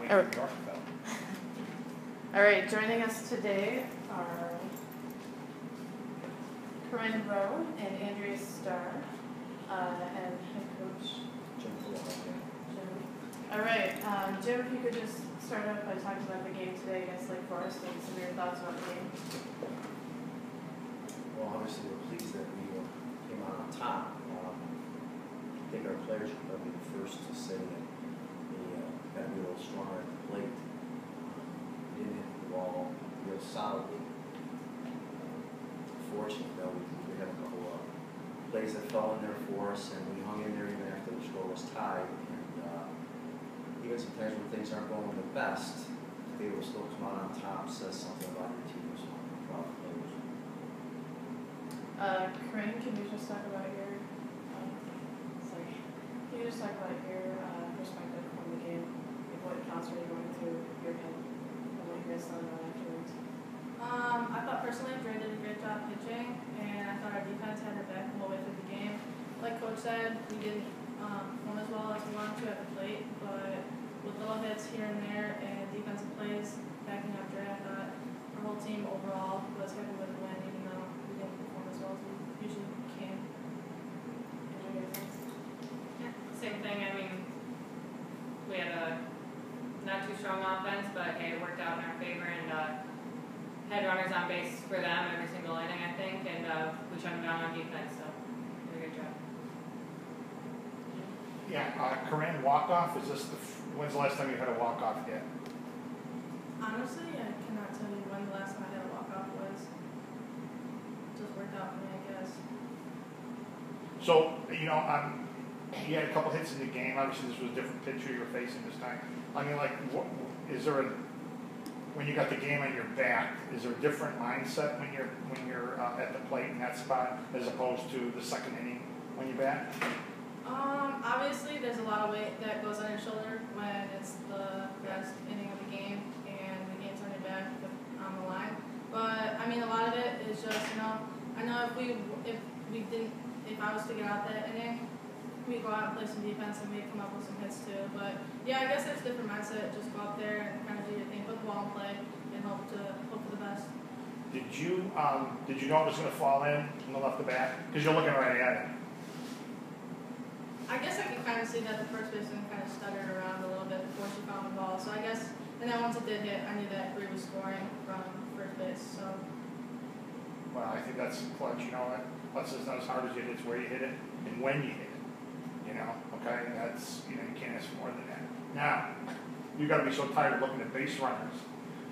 All right, joining us today are Corinne Rowe and Andrea Starr, and head coach Jim. All right, Jim, if you could just start off by talking about the game today against Lake Forest and some of your thoughts about the game. Well, obviously we're pleased that we came out on top. I think our players should probably be the first to say that they got to be a little stronger at the plate. We didn't hit the ball real solidly. Fortunately, though, we had a couple of plays that fell in there for us, and we hung in there even after the score was tied. And even sometimes when things aren't going the best, to be able to still come out on top says something about your team. So I'm proud of the players. Corinne, can you just talk about your perspective from the game, like what thoughts were going through your head and what you guys thought about afterwards? I thought personally Dre did a great job pitching, and I thought our defense had their back the whole way through the game. Like Coach said, we didn't perform as well as we wanted to at the plate, but with little hits here and there and defensive plays backing up Dre, I thought our whole team overall was happy with the win, even though we didn't perform as well as we usually can. Yeah, same thing. I mean, we had a not too strong offense, but hey, it worked out in our favor, and had runners on base for them every single inning, I think, and we shut them down on defense, so did a good job. Yeah, Corinne, walk-off, when's the last time you had a walk-off yet? Honestly, I cannot tell you when the last time I had a walk-off was. It just worked out for me, I guess. So, you had a couple hits in the game. Obviously, this was a different pitcher you were facing this time. I mean, when you got the game on your back, is there a different mindset when you're at the plate in that spot as opposed to the second inning when you're back? Obviously, there's a lot of weight that goes on your shoulder when it's the last inning of the game and the game's on your back on the line. But I mean, a lot of it is just, I know if I was to get out that inning, we go out and play some defense and we come up with some hits too. But yeah, I guess it's a different mindset. Just go out there and kind of do your thing, put the ball in play, and hope for the best. Did you know it was going to fall in the left of bat? Because you're looking right at it. I guess I could kind of see that the first baseman kind of stuttered around a little bit before she found the ball. So I guess, and then once it did hit, I knew that Bree was scoring from first base. So. Well, I think that's clutch. You know what? Plus, it's not as hard as you hit; it's where you hit it and when you hit it. Okay, that's you can't ask for more than that. Now, you got to be so tired of looking at base runners.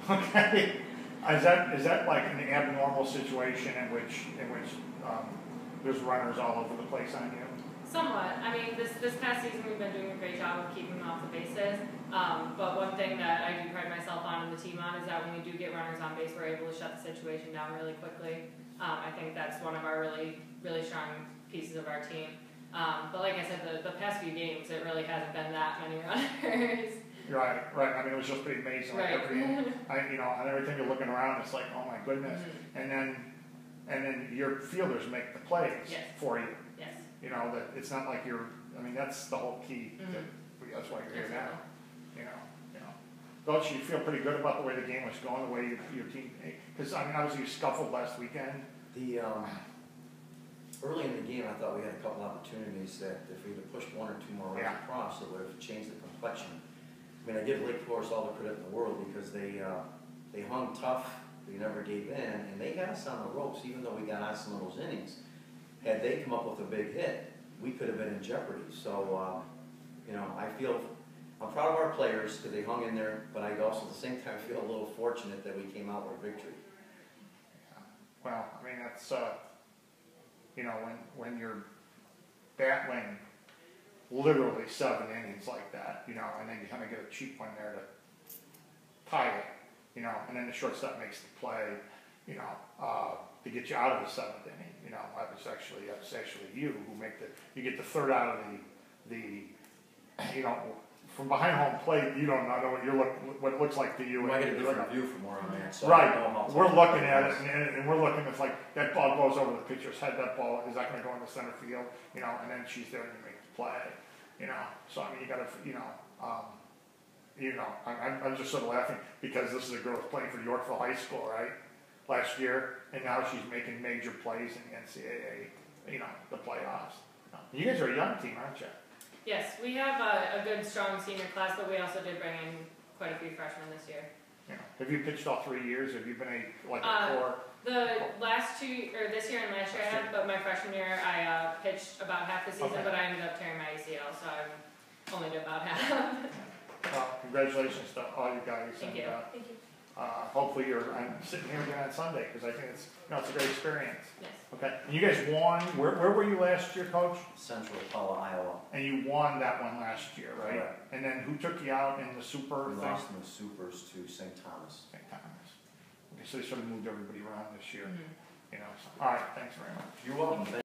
Okay, is that like an abnormal situation in which there's runners all over the place on you? Somewhat. I mean, this past season we've been doing a great job of keeping them off the bases. But one thing that I do pride myself on and the team on is that when we do get runners on base, we're able to shut the situation down really quickly. I think that's one of our really, really strong pieces of our team. But like I said, the past few games, it really hasn't been that many runners. Right. I mean, it was just pretty amazing. Like on everything you're looking around, it's like, oh my goodness. Mm-hmm. And then your fielders make the plays for you. Yes. That it's not like that's the whole key. Mm-hmm. That's why you're here now. Don't you feel pretty good about the way the game was going, the way your team? Because obviously you scuffled last weekend. Early in the game, I thought we had a couple opportunities that if we had pushed one or two more runs across, it would have changed the complexion. I mean, I give Lake Forest all the credit in the world because they hung tough, they never gave in, and they had us on the ropes even though we got on some of those innings. Had they come up with a big hit, we could have been in jeopardy. So, I'm proud of our players because they hung in there, but I also at the same time feel a little fortunate that we came out with a victory. Well, that's, when you're battling literally 7 innings like that, and then you kind of get a cheap one there to tie it, and then the shortstop makes the play, to get you out of the 7th inning, it's actually you who you get the third out of the from behind home plate, you don't know what it looks like to you. I get a different view from where I'm at. So right. We're looking at it, and we're looking. It's like that ball goes over the pitcher's head. That ball is that going to go in the center field? And then she's there and you make the play. So you got to, you know, I'm just sort of laughing because this is a girl who's playing for Yorkville High School, right? Last year, and now she's making major plays in the NCAA, you know, the playoffs. You guys are a young team, aren't you? Yes, we have a good, strong senior class, but we also did bring in quite a few freshmen this year. Yeah. Have you pitched all 3 years? Have you been a core? The last two, or this year and last year I have, but my freshman year I pitched about half the season, Okay. but I ended up tearing my ACL, so I only did about half. Well, congratulations to all you guys. Thank and, you. Thank you. Hopefully I'm sitting here again on Sunday because I think it's, you know, it's a great experience. Yes. Okay. And you guys won. Where were you last year, Coach? Central Pella, Iowa. And you won that one last year, right? Correct. And then who took you out in the super We thing? lost in the supers to St. Thomas. St. Thomas. Okay, so they sort of moved everybody around this year. Mhm. You know. So, all right. Thanks very much. You're welcome.